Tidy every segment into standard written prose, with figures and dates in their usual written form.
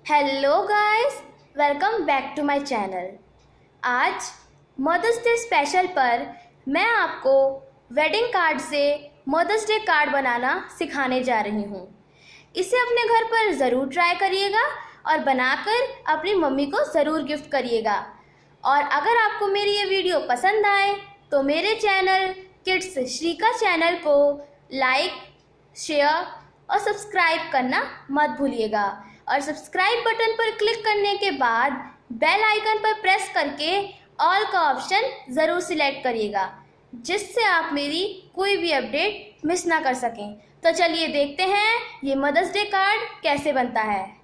Hello guys, welcome back to my channel. आज mother's day special पर मैं आपको वेडिंग कार्ड से मदर्स डे कार्ड बनाना सिखाने जा रही हूँ। इसे अपने घर पर ज़रूर ट्राई करिएगा और बनाकर अपनी मम्मी को ज़रूर गिफ्ट करिएगा। और अगर आपको मेरी ये वीडियो पसंद आए तो मेरे चैनल किड्स श्रीका चैनल को लाइक, शेयर और सब्सक्राइब करना मत भूलिएगा। और सब्सक्राइब बटन पर क्लिक करने के बाद बेल आइकन पर प्रेस करके ऑल का ऑप्शन ज़रूर सिलेक्ट करिएगा, जिससे आप मेरी कोई भी अपडेट मिस ना कर सकें। तो चलिए देखते हैं ये मदर्स डे कार्ड कैसे बनता है।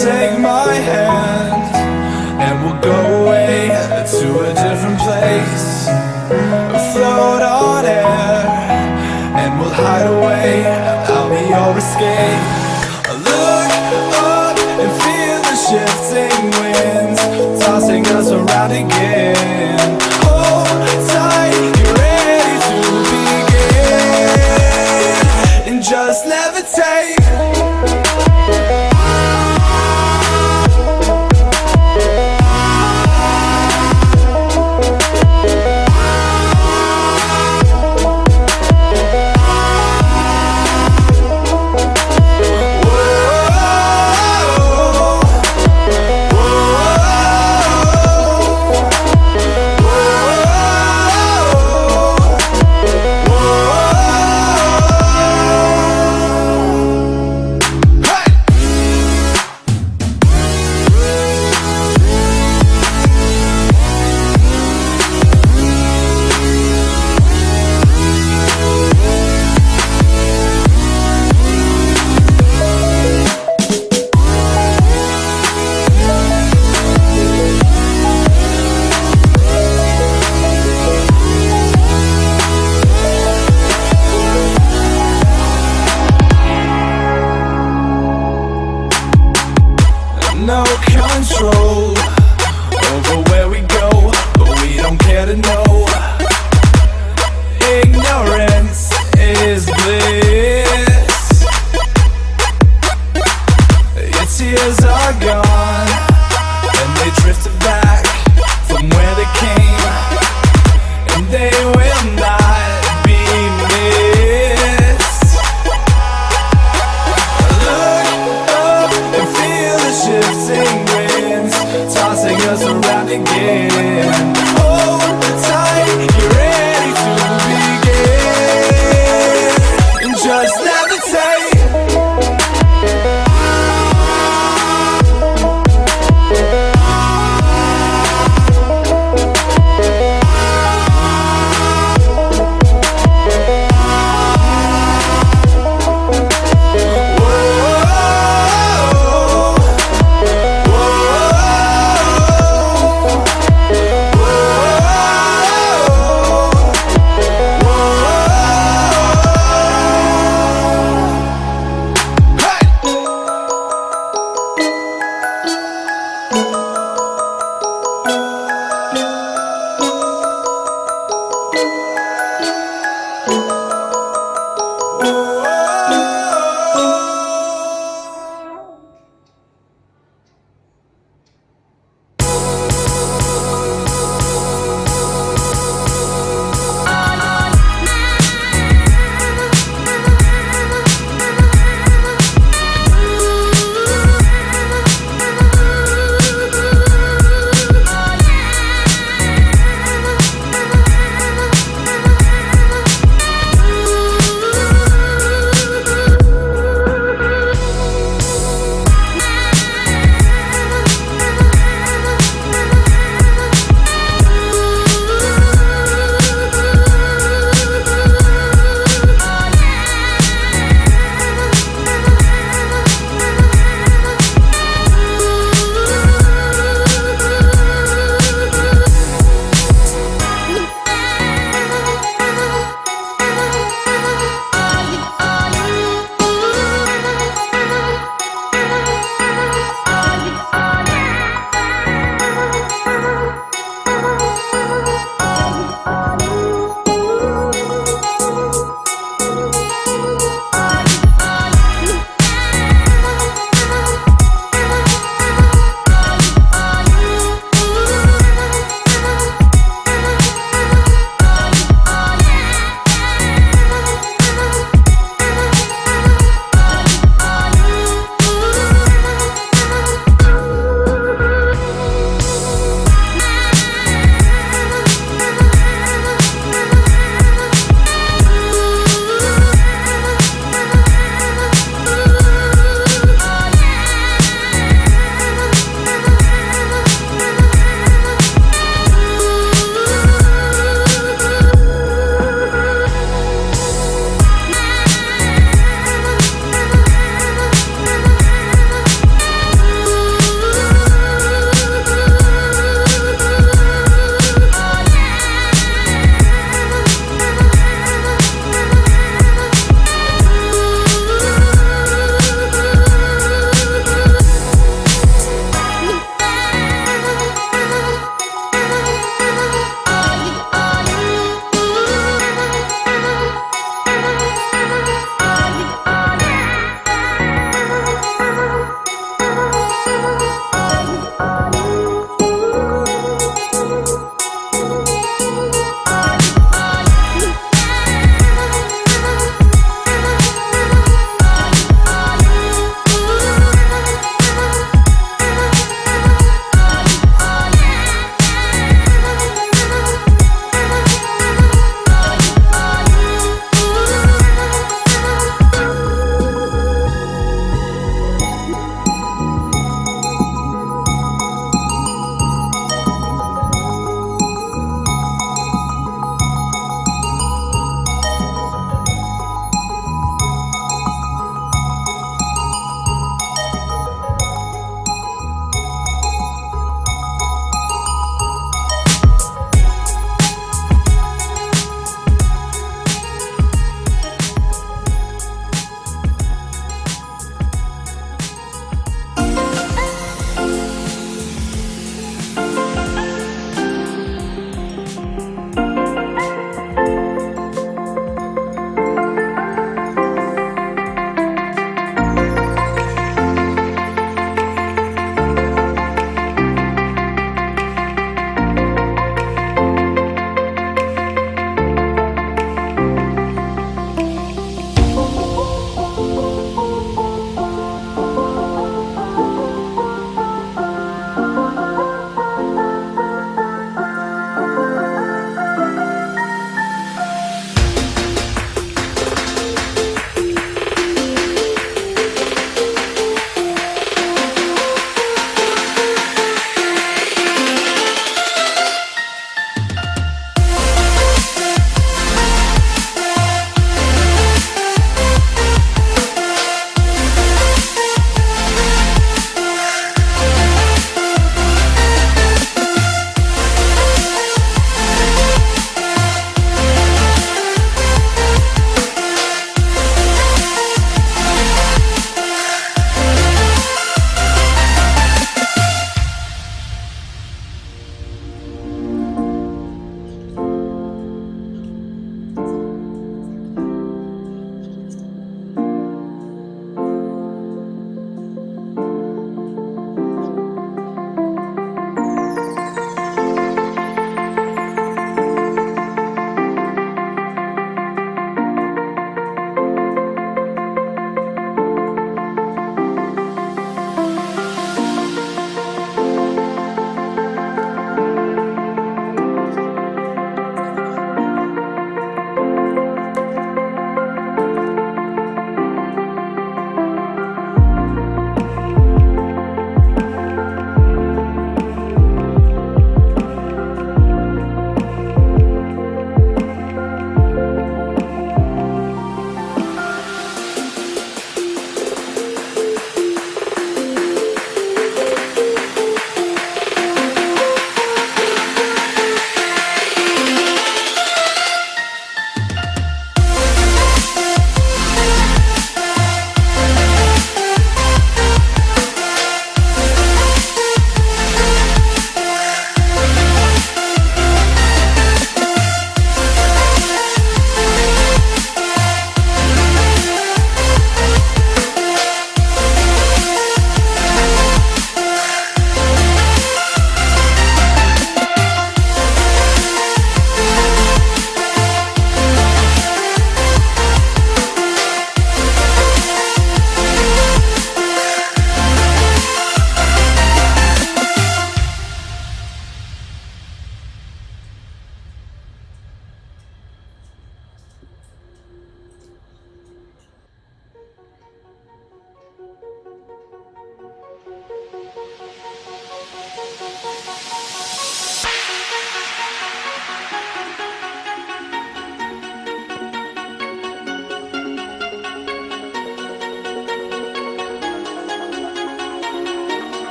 Take my hand and we'll go away to a different place, float on air and we'll hide away. I'll be your escape. Look up and feel the shifting winds tossing us around again.